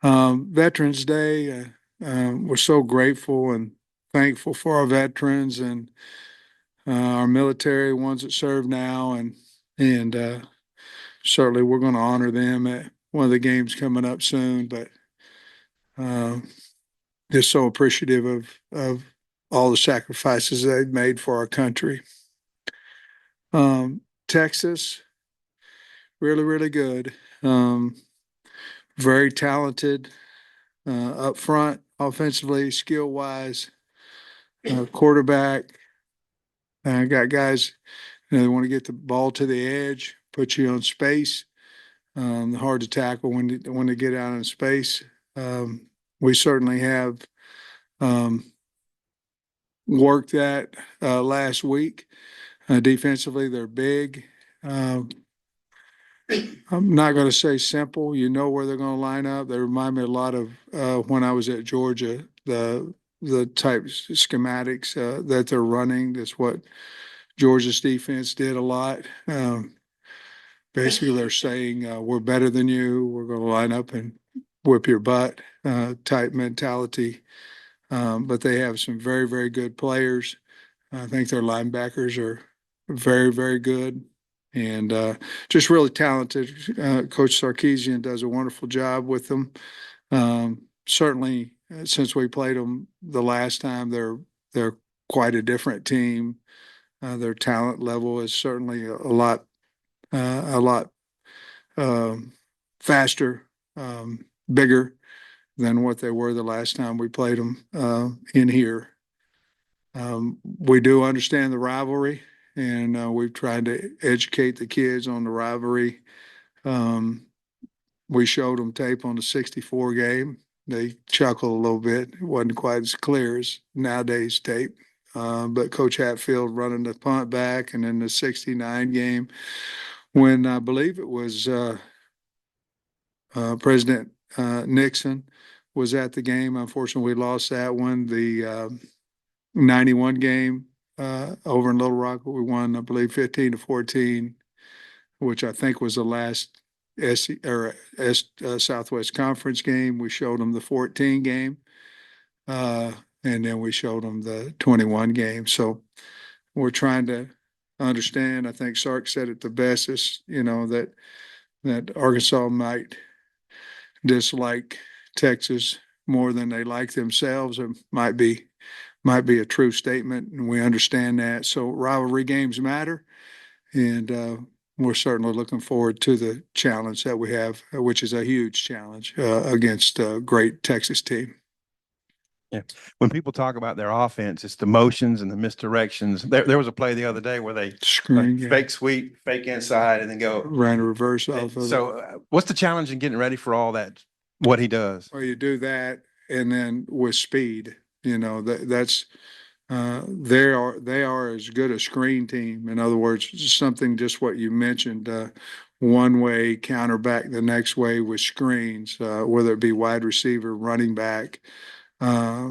Veterans Day, we're so grateful and thankful for our veterans and our military ones that serve now, and certainly we're going to honor them at one of the games coming up soon. But uh, just so appreciative of all the sacrifices they've made for our country. Texas, really, really good. Um, Very talented up front, offensively, skill wise. Quarterback, got guys, they want to get the ball to the edge, put you on space. Hard to tackle when they get out in space. We certainly have um, worked that last week. Defensively, they're big. Uh, I'm not going to say simple. You know where they're going to line up. They remind me a lot of when I was at Georgia. The type schematics that they're running. That's what Georgia's defense did a lot. Basically, they're saying we're better than you. We're going to line up and whip your butt type mentality. But they have some very, very good players. I think their linebackers are very, very good and just really talented. Coach Sarkisian does a wonderful job with them. Certainly, since we played them the last time, they're quite a different team. Their talent level is certainly a lot um, faster, bigger than what they were the last time we played them in here. We do understand the rivalry, and we've tried to educate the kids on the rivalry. Um, we showed them tape on the '64 game. They chuckled a little bit. It wasn't quite as clear as nowadays tape. But Coach Hatfield running the punt back, and then the '69 game when I believe it was President Nixon was at the game. Unfortunately, we lost that one. The '91 game over in Little Rock, we won, I believe, 15-14, which I think was the last Southwest Conference game. We showed them the 14 game, uh, and then we showed them the 21 game. So we're trying to understand. I think Sark said it the best is, that Arkansas might dislike Texas more than they like themselves. It might be a true statement, and we understand that. So rivalry games matter, and we're certainly looking forward to the challenge that we have, which is a huge challenge against a great Texas team. Yeah. When people talk about their offense, it's the motions and the misdirections. There was a play the other day where they Screen, yeah. fake sweep, fake inside, and then go Ran a reverse off of it. So, what's the challenge in getting ready for all that? What he does? Well, you do that, and then with speed, that's they are as good a screen team. In other words, something just what you mentioned, one way counter back the next way with screens, whether it be wide receiver, running back. Uh,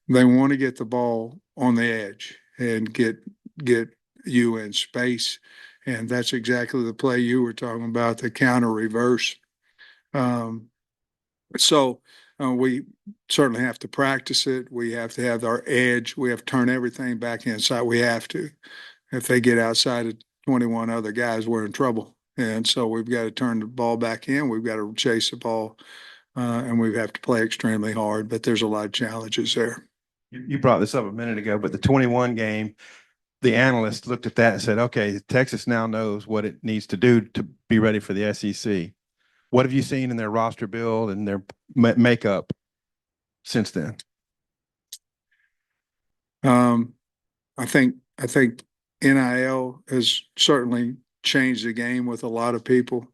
they want to get the ball on the edge and get you in space, and that's exactly the play you were talking about, the counter reverse. Um, so we certainly have to practice it. We have to have our edge. We have to turn everything back inside. We have to. If they get outside of 21 other guys, we're in trouble. And so we've got to turn the ball back in. We've got to chase the ball, and we have to play extremely hard. But there's a lot of challenges there. You brought this up a minute ago, but the 21 game, the analyst looked at that and said, okay, Texas now knows what it needs to do to be ready for the SEC. What have you seen in their roster build and their makeup since then? I think NIL has certainly changed the game with a lot of people.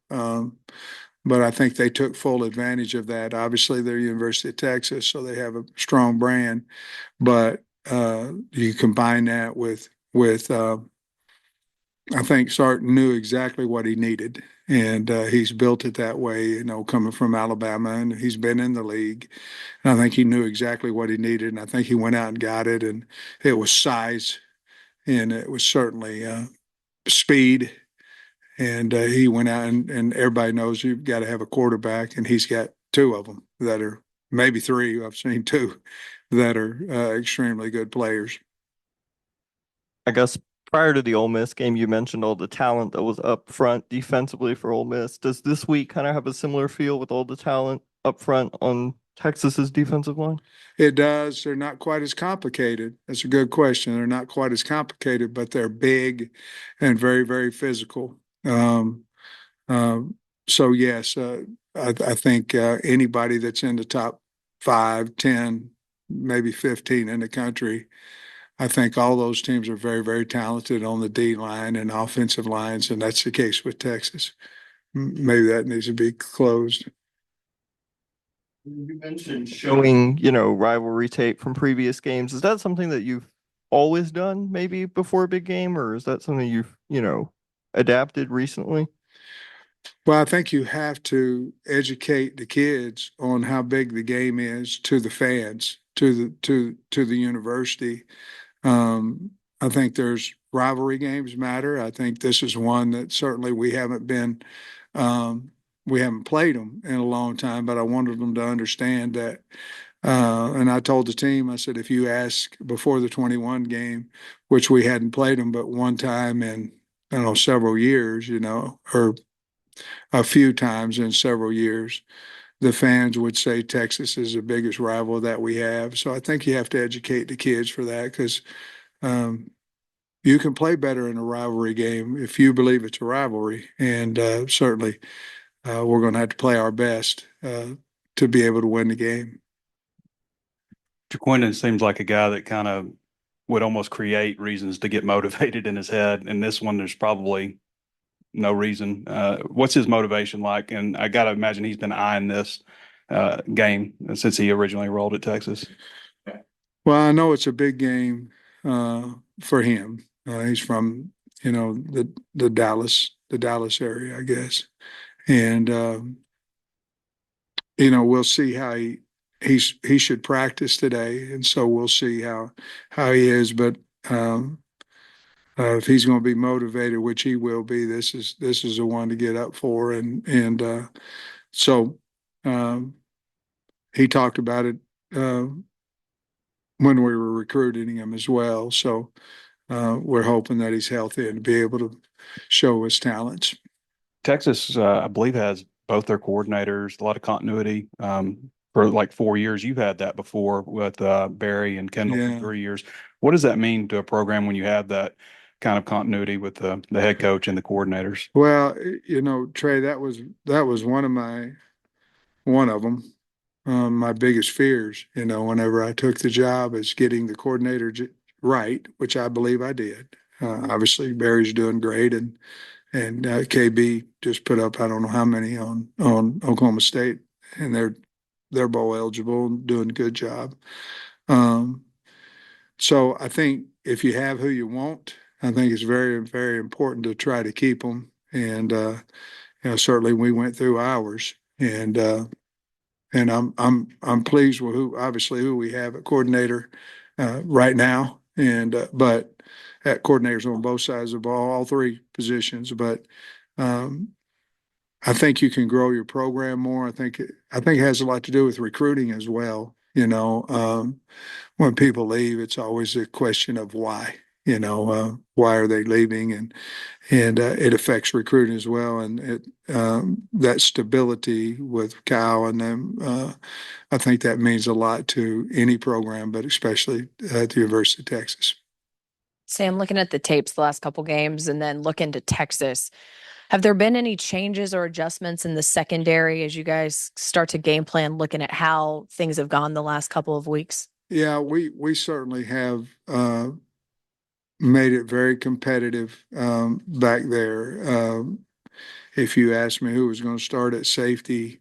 But I think they took full advantage of that. Obviously, they're University of Texas, so they have a strong brand. But you combine that with I think Sark knew exactly what he needed, and he's built it that way. Coming from Alabama, and he's been in the league. And I think he knew exactly what he needed, and I think he went out and got it. And it was size, and it was certainly speed. And he went out, and everybody knows you've got to have a quarterback, and he's got two of them. that are maybe three. I've seen two that are extremely good players. I guess prior to the Ole Miss game, you mentioned all the talent that was up front defensively for Ole Miss. Does this week kind of have a similar feel with all the talent up front on Texas's defensive line? It does. They're not quite as complicated. That's a good question. They're not quite as complicated, but they're big and very, very physical. Um, so yes, I think anybody that's in the top 5, 10, maybe 15 in the country, I think all those teams are very, very talented on the D line and offensive lines, and that's the case with Texas. Maybe that needs to be closed. You mentioned showing, rivalry tape from previous games. Is that something that you've always done maybe before a big game, or is that something you've, adapted recently? Well, I think you have to educate the kids on how big the game is to the fans, to the university. I think there's rivalry games matter. I think this is one that certainly we haven't played them in a long time, but I wanted them to understand that. And I told the team, I said, if you ask before the 21 game, which we hadn't played them but one time in, I don't know, several years, or a few times in several years, the fans would say Texas is the biggest rival that we have. So I think you have to educate the kids for that because um, you can play better in a rivalry game if you believe it's a rivalry. And certainly we're going to have to play our best to be able to win the game. Jaquindon seems like a guy that kind of would almost create reasons to get motivated in his head. And this one, there's probably no reason. What's his motivation like? And I got to imagine he's been eyeing this game since he originally enrolled at Texas. Well, I know it's a big game for him. He's from, the Dallas area, I guess, and we'll see how he should practice today, and so we'll see how he is. But if he's going to be motivated, which he will be, this is the one to get up for, and so he talked about it when we were recruiting him as well. So we're hoping that he's healthy and be able to show his talents. Texas, I believe, has both their coordinators, a lot of continuity. For like 4 years, you've had that before with Barry and Kendall Yeah. for 3 years. What does that mean to a program when you have that kind of continuity with the head coach and the coordinators? Well, Trey, that was one of them. My biggest fears, whenever I took the job, is getting the coordinator right, which I believe I did. Obviously, Barry's doing great, and KB just put up I don't know how many on Oklahoma State, and they're bowl eligible and doing a good job. So I think if you have who you want, I think it's very, very important to try to keep them. And certainly we went through ours, and I'm pleased with who we have at coordinator right now, and but at coordinators on both sides of the ball, all three positions. But I think you can grow your program more. I think it has a lot to do with recruiting as well. When people leave, it's always a question of why. Why are they leaving, and it affects recruiting as well. And that stability with Kyle and them, I think that means a lot to any program, but especially at the University of Texas. Sam, looking at the tapes the last couple games and then looking to Texas, have there been any changes or adjustments in the secondary as you guys start to game plan looking at how things have gone the last couple of weeks? Yeah, we certainly have made it very competitive back there. If you asked me who was going to start at safety,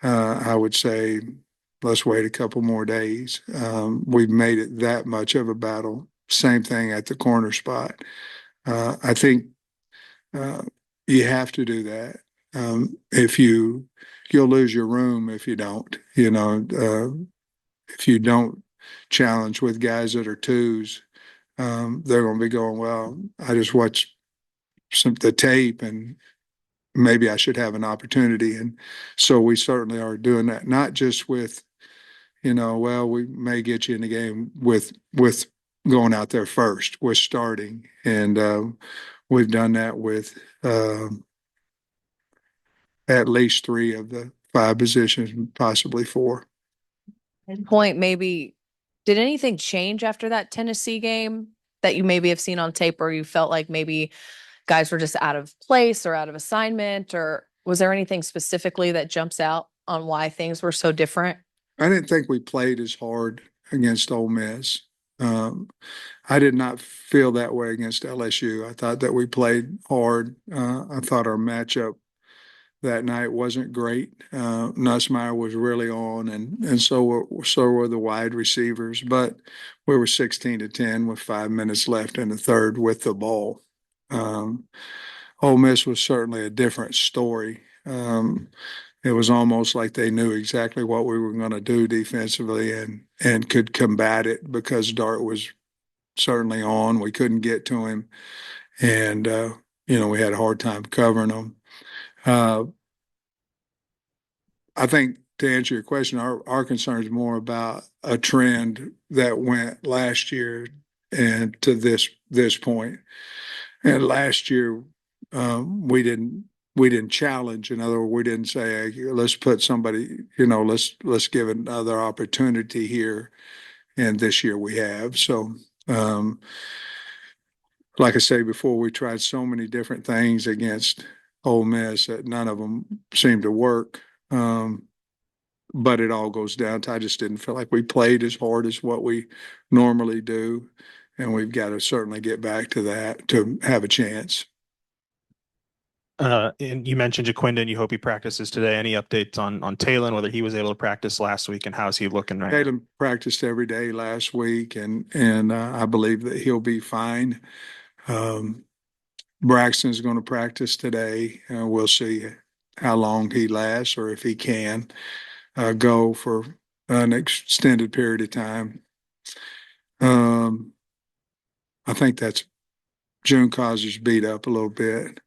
I would say let's wait a couple more days. We've made it that much of a battle. Same thing at the corner spot. I think you have to do that. If you'll lose your room if you don't. If you don't challenge with guys that are twos, they're going to be going, well, I just watched the tape, and maybe I should have an opportunity. And so we certainly are doing that, not just with, well, we may get you in the game with going out there first, with starting. And we've done that with at least 3 of the 5 positions, possibly 4. Point, maybe, did anything change after that Tennessee game that you maybe have seen on tape, or you felt like maybe guys were just out of place or out of assignment, or was there anything specifically that jumps out on why things were so different? I didn't think we played as hard against Ole Miss. I did not feel that way against LSU. I thought that we played hard. I thought our matchup that night wasn't great. Nussmeier was really on, and so were the wide receivers. But we were 16-10 with 5 minutes left in the third with the ball. Ole Miss was certainly a different story. It was almost like they knew exactly what we were going to do defensively and could combat it because Dart was certainly on. We couldn't get to him, and we had a hard time covering him. I think to answer your question, our concern is more about a trend that went last year and to this point. And last year, we didn't challenge. In other words, we didn't say, hey, let's put somebody, let's give another opportunity here. And this year we have. So, like I say before, we tried so many different things against Ole Miss that none of them seemed to work. But it all goes down to I just didn't feel like we played as hard as what we normally do. And we've got to certainly get back to that to have a chance. And you mentioned Jaquindon. You hope he practices today. Any updates on Talon, whether he was able to practice last week, and how's he looking right now? Talon practiced every day last week, and I believe that he'll be fine. Braxton's going to practice today. We'll see how long he lasts or if he can go for an extended period of time. I think that's June Causer's beat up a little bit.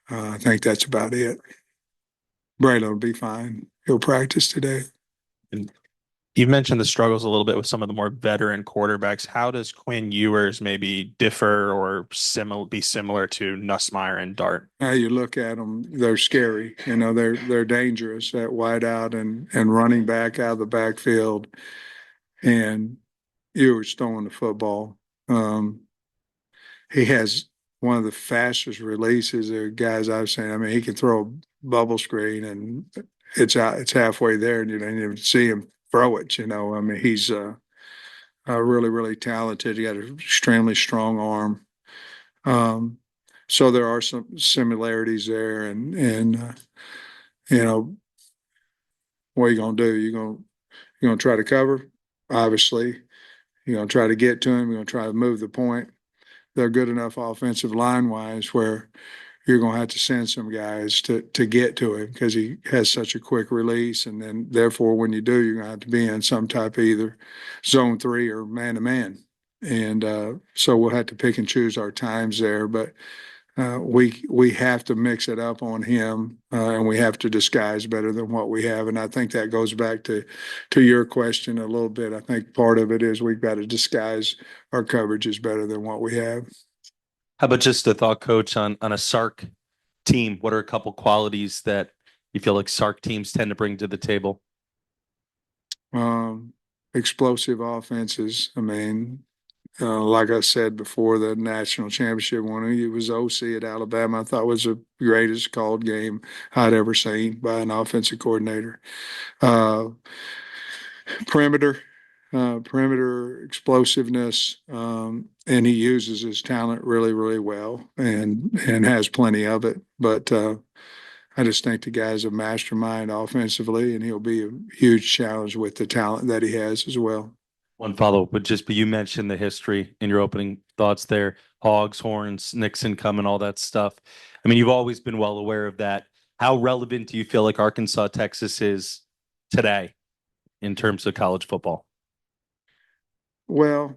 I think that's about it. Braylon will be fine. He'll practice today. And you mentioned the struggles a little bit with some of the more veteran quarterbacks. How does Quinn Ewers maybe differ or be similar to Nussmeier and Dart? You look at them; they're scary. They're dangerous at wide out and running back out of the backfield. And Ewers throwing the football. He has one of the fastest releases of guys I've seen. I mean, he can throw a bubble screen and it's out, it's halfway there, and you don't even see him throw it. I mean, he's really, really talented. He got an extremely strong arm. So there are some similarities there, and what are you gonna do? You're gonna try to cover, obviously. You're gonna try to get to him. You're gonna try to move the point. They're good enough offensive line wise where you're going to have to send some guys to get to him because he has such a quick release. And then therefore, when you do, you're going to have to be in some type of either zone 3 or man to man. And so we'll have to pick and choose our times there, but we have to mix it up on him and we have to disguise better than what we have. And I think that goes back to your question a little bit. I think part of it is we've got to disguise our coverages better than what we have. How about just a thought, Coach, on a Sark team? What are a couple qualities that you feel like Sark teams tend to bring to the table? Explosive offenses. I mean, like I said before, the national championship one, he was OC at Alabama. I thought was the greatest called game I'd ever seen by an offensive coordinator. Perimeter explosiveness, and he uses his talent really, really well and has plenty of it. But I just think the guy's a mastermind offensively, and he'll be a huge challenge with the talent that he has as well. One follow-up would just be, you mentioned the history in your opening thoughts there, Hogs, Horns, Nixon coming, all that stuff. I mean, you've always been well aware of that. How relevant do you feel like Arkansas, Texas is today in terms of college football? Well,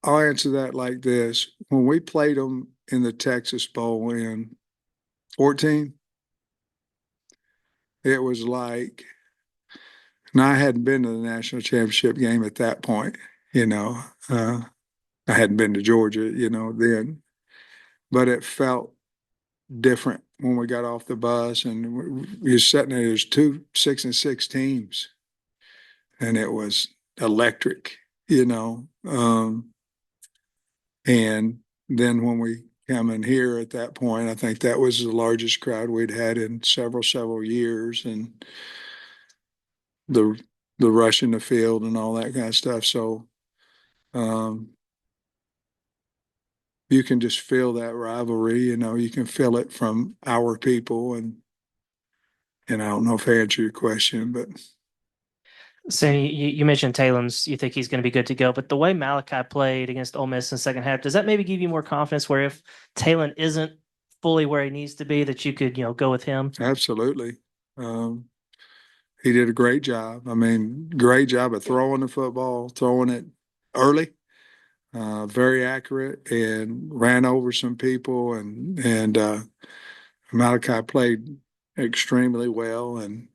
I'll answer that like this. When we played them in the Texas Bowl in 14, it was like, and I hadn't been to the national championship game at that point, you know. I hadn't been to Georgia, then, but it felt different when we got off the bus and you're sitting there, there's 2 6-6 teams and it was electric, you know. And then when we come in here at that point, I think that was the largest crowd we'd had in several years, and the rush in the field and all that kind of stuff. So you can just feel that rivalry, you can feel it from our people, and I don't know if I answered your question, but So you mentioned Talen's, you think he's going to be good to go, but the way Malachi played against Ole Miss in the second half, does that maybe give you more confidence where if Talen isn't fully where he needs to be, that you could, go with him? absolutely. He did a great job. I mean, great job of throwing the football, throwing it early, very accurate, and ran over some people. And Malachi played extremely well, and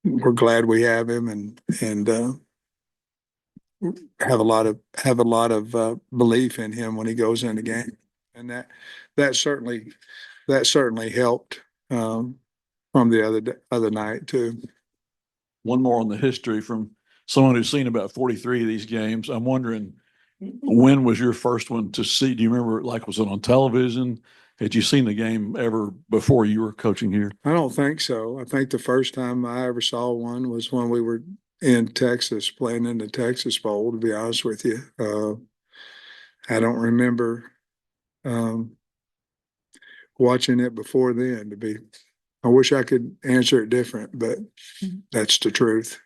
we're glad we have him, and have a lot of belief in him when he goes in the game, and that certainly helped from the other night too. One more on the history from someone who's seen about 43 of these games. I'm wondering, when was your first one to see? Do you remember, like, was it on television? Had you seen the game ever before you were coaching here? I don't think so. I think the first time I ever saw one was when we were in Texas, playing in the Texas Bowl, to be honest with you. I don't remember watching it before then. I wish I could answer it different, but that's the truth.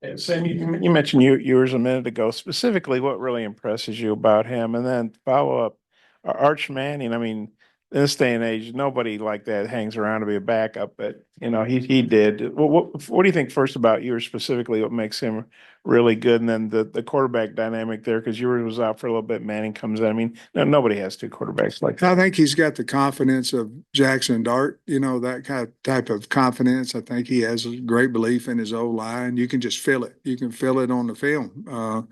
And Sam, you mentioned yours a minute ago. Specifically, what really impresses you about him? And then follow up, Arch Manning. I mean, in this day and age, nobody like that hangs around to be a backup, but he did. What do you think first about yours specifically? What makes him really good, and then the quarterback dynamic there, because yours was out for a little bit. Manning comes in. I mean, nobody has two quarterbacks like that. I think he's got the confidence of Jackson Dart, that type of confidence. I think he has a great belief in his O-line. You can just feel it. You can feel it on the film.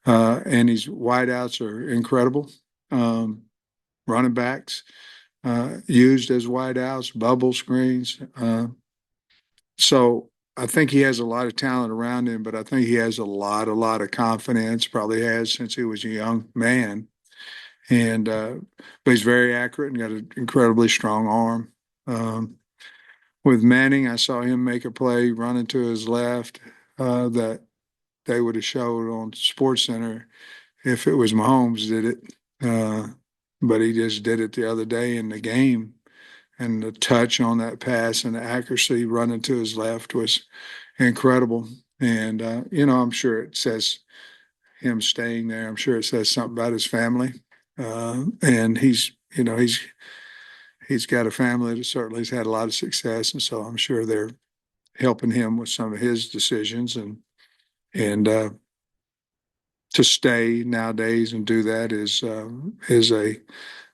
And his wideouts are incredible. Running backs used as wideouts, bubble screens. So I think he has a lot of talent around him, but I think he has a lot of confidence, probably has since he was a young man. And but he's very accurate and got an incredibly strong arm. With Manning, I saw him make a play running to his left that they would have showed on SportsCenter if it was Mahomes did it. But he just did it the other day in the game. And the touch on that pass and the accuracy running to his left was incredible. And, I'm sure it says him staying there. I'm sure it says something about his family. And he's got a family that certainly has had a lot of success. And so I'm sure they're helping him with some of his decisions and to stay nowadays and do that is a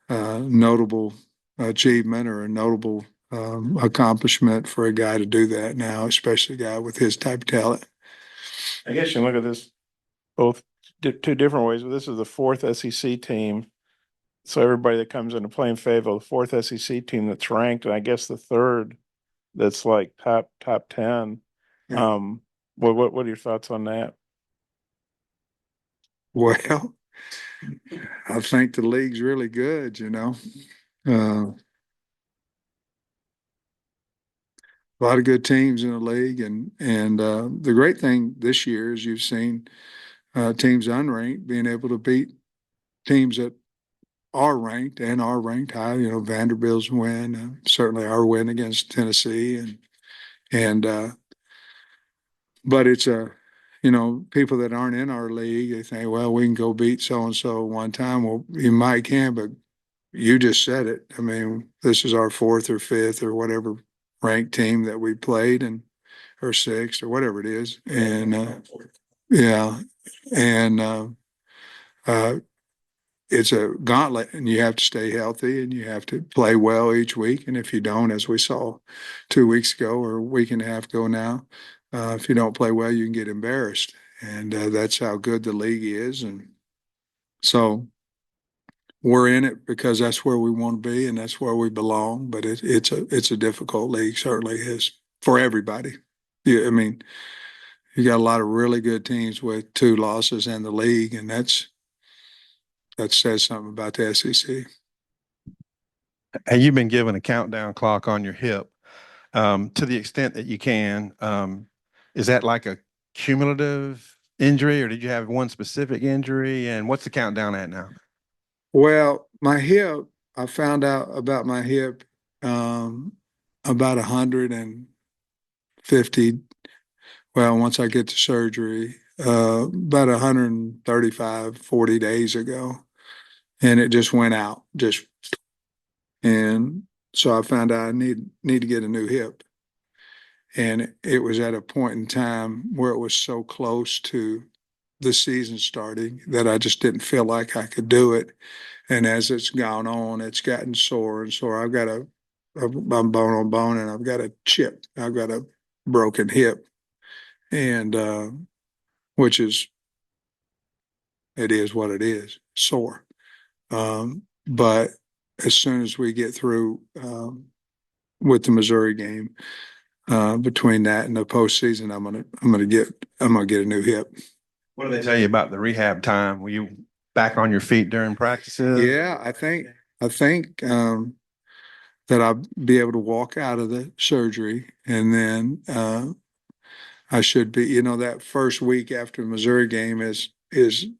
notable achievement or a notable accomplishment for a guy to do that now, especially a guy with his type of talent. I guess you can look at this both two different ways. But this is the fourth SEC team. So everybody that comes into playing Fayetteville, the fourth SEC team that's ranked, and I guess the third that's like top 10. Yeah. What are your thoughts on that? Well, I think the league's really good, a lot of good teams in the league, and the great thing this year is you've seen teams unranked being able to beat teams that are ranked and are ranked high. Vanderbilt's win, certainly our win against Tennessee, and but it's people that aren't in our league, they think, well, we can go beat so and so one time. Well, you might can, but you just said it. I mean, this is our fourth or fifth or whatever ranked team that we played, or sixth or whatever it is, and Yeah. And, uh, it's a gauntlet and you have to stay healthy and you have to play well each week. And if you don't, as we saw 2 weeks ago or a week and a half ago now, if you don't play well, you can get embarrassed. And that's how good the league is. And so we're in it because that's where we want to be and that's where we belong. But it's a difficult league, certainly is for everybody. Yeah, I mean, you got a lot of really good teams with 2 losses in the league, and that says something about the SEC. And you've been given a countdown clock on your hip, to the extent that you can. Is that like a cumulative injury, or did you have one specific injury? And what's the countdown at now? Well, my hip, I found out about my hip about 150. Well, once I get to surgery, about 135, 40 days ago, and it just went out, and so I found out I need to get a new hip. And it was at a point in time where it was so close to the season starting that I just didn't feel like I could do it. And as it's gone on, it's gotten sore and sore. I'm bone on bone and I've got a chip. I've got a broken hip. And, which it is what it is, sore. But as soon as we get through, with the Missouri game, between that and the postseason, I'm gonna get a new hip. What do they tell you about the rehab time? Were you back on your feet during practices? Yeah, I think that I'll be able to walk out of the surgery and then I should be, that first week after the Missouri game is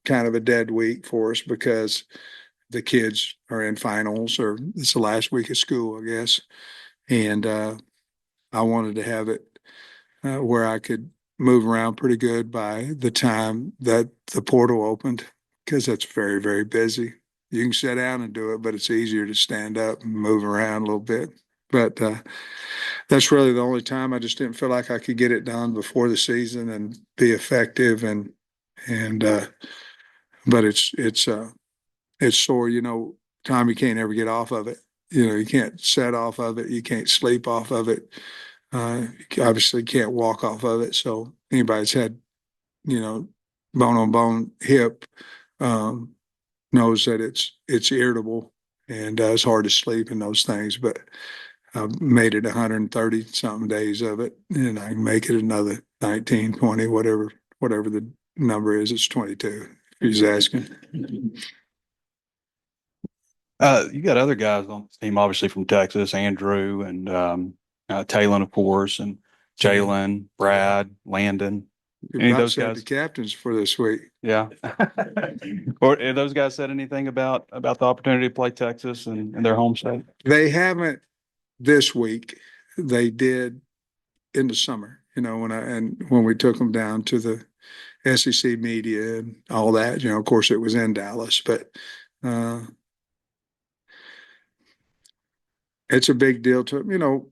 kind of a dead week for us because the kids are in finals or it's the last week of school, I guess. And I wanted to have it where I could move around pretty good by the time that the portal opened because that's very, very busy. You can sit down and do it, but it's easier to stand up and move around a little bit. But that's really the only time I just didn't feel like I could get it done before the season and be effective and but it's sore, Tom, you can't ever get off of it. You can't set off of it, you can't sleep off of it. You obviously can't walk off of it. So anybody's had, bone on bone hip, knows that it's irritable and it's hard to sleep and those things. But I've made it 130 something days of it, and I can make it another 19, 20, whatever the number is. It's 22. If he's asking. You got other guys on the team, obviously from Texas, Andrew and Talon, of course, and Jalen, Brad, Landon. You're Any of about those to set guys? the captains for this week. Yeah. Or have those guys said anything about the opportunity to play Texas and their home state? They haven't this week. They did in the summer, when we took them down to the SEC media and all that, of course it was in Dallas, but it's a big deal to,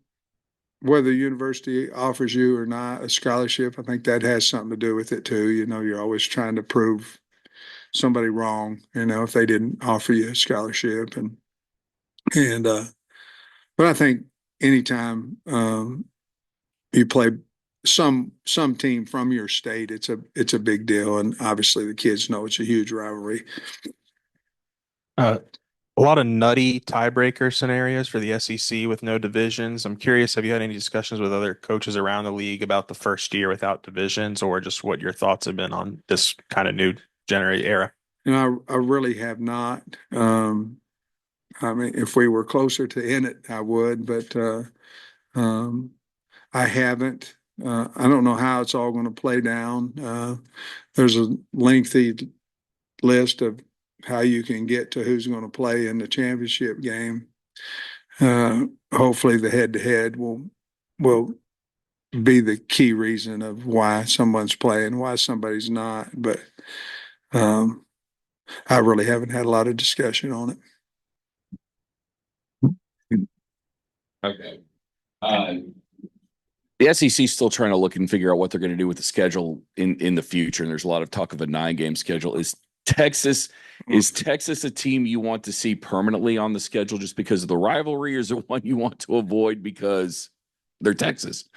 whether the university offers you or not a scholarship. I think that has something to do with it too. You're always trying to prove somebody wrong, if they didn't offer you a scholarship and but I think anytime you play some team from your state, it's a big deal, and obviously the kids know it's a huge rivalry. A lot of nutty tiebreaker scenarios for the SEC with no divisions. I'm curious, have you had any discussions with other coaches around the league about the first year without divisions, or just what your thoughts have been on this kind of new era? I really have not. I mean, if we were closer to in it, I would, but I haven't. I don't know how it's all going to play down. There's a lengthy list of how you can get to who's going to play in the championship game. Hopefully, the head-to-head will be the key reason of why someone's playing, why somebody's not. But I really haven't had a lot of discussion on it. Okay. the SEC is still trying to look and figure out what they're going to do with the schedule in the future. And there's a lot of talk of a 9-game schedule. Is Texas a team you want to see permanently on the schedule just because of the rivalry, or is it one you want to avoid because they're Texas?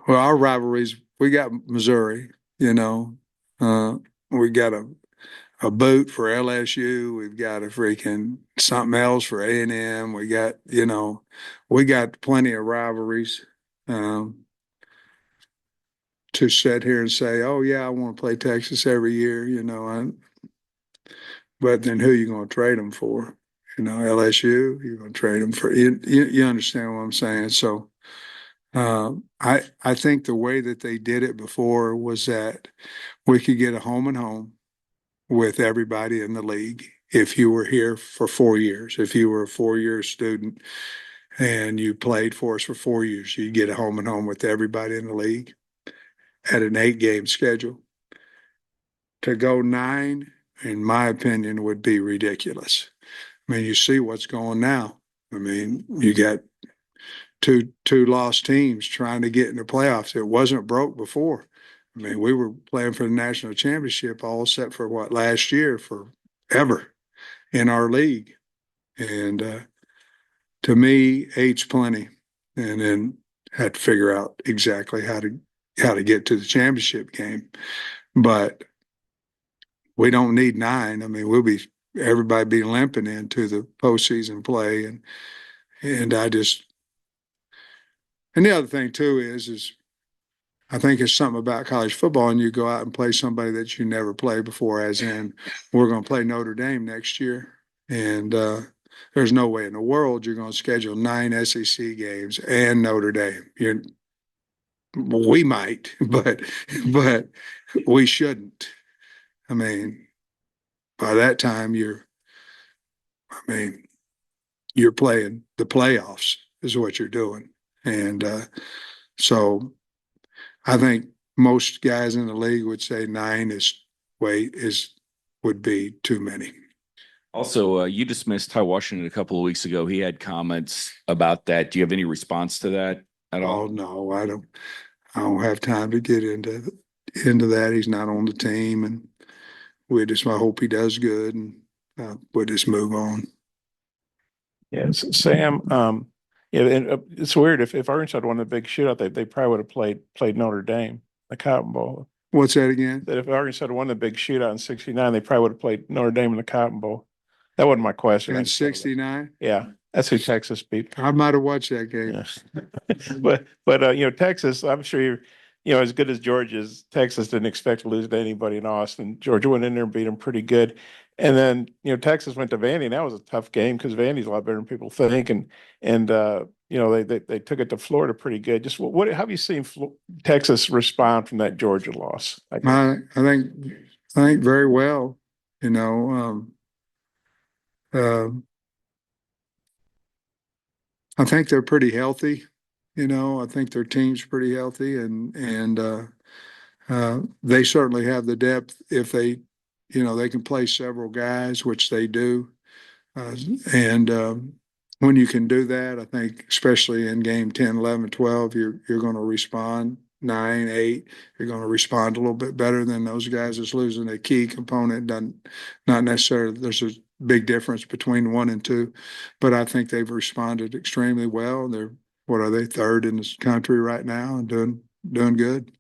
Well, our rivalries, we got Missouri, we got a boot for LSU. We've got a freaking something else for A&M. We got, we got plenty of rivalries. To sit here and say, oh yeah, I want to play Texas every year, but then who you going to trade them for? LSU, you're going to trade them for, you understand what I'm saying? So, I think the way that they did it before was that we could get a home and home with everybody in the league. If you were here for 4 years, if you were a 4-year student and you played for us for 4 years, you get a home and home with everybody in the league at an 8-game schedule. To go 9, in my opinion, would be ridiculous. I mean, you see what's going now. I mean, you got two lost teams trying to get in the playoffs. It wasn't broke before. I mean, we were playing for the national championship all set for last year forever in our league. And to me, 8's plenty. And then had to figure out exactly how to get to the championship game. But we don't need 9. I mean, everybody be limping into the postseason play. And the other thing too is I think it's something about college football, and you go out and play somebody that you never played before, as in we're going to play Notre Dame next year. And there's no way in the world you're going to schedule 9 SEC games and Notre Dame. We might, but we shouldn't. I mean, by that time you're playing the playoffs is what you're doing. And so I think most guys in the league would say 9 would be too many. Also, you dismissed Ty Washington a couple of weeks ago. He had comments about that. Do you have any response to that at all? Oh no, I don't have time to get into that. He's not on the team, and I hope he does good, and we'll just move on. Yes, Sam. And it's weird. If Arkansas had won the big shootout, they probably would have played Notre Dame, the Cotton Bowl. What's that again? That if Arkansas had won the big shootout in '69, they probably would have played Notre Dame in the Cotton Bowl. That wasn't my question. In '69? Yeah, that's who Texas beat. I might have watched that game. Yeah. but Texas, I'm sure as good as Georgia's, Texas didn't expect to lose to anybody in Austin. Georgia went in there and beat them pretty good. And then, Texas went to Vandy, and that was a tough game because Vandy's a lot better than people think. And they took it to Florida pretty good. Just how have you seen Texas respond from that Georgia loss? I think very well. I think they're pretty healthy. I think their team's pretty healthy, and they certainly have the depth if they can play several guys, which they do. And when you can do that, I think especially in game 10, 11, 12, you're going to respond. 9, 8, you're going to respond a little bit better than those guys that's losing a key component. Not necessarily there's a big difference between 1 and 2, but I think they've responded extremely well. They're, what are they, 3rd in this country right now and doing good.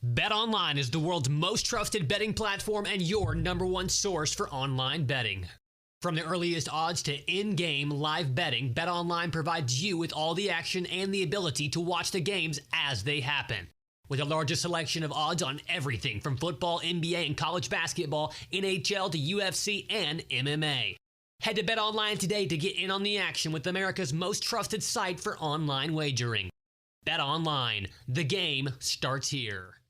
BetOnline is the world's most trusted betting platform and your #1 source for online betting. From the earliest odds to in-game live betting, BetOnline provides you with all the action and the ability to watch the games as they happen. With the largest selection of odds on everything from football, NBA, and college basketball, NHL to UFC and MMA. Head to BetOnline today to get in on the action with America's most trusted site for online wagering. BetOnline, the game starts here.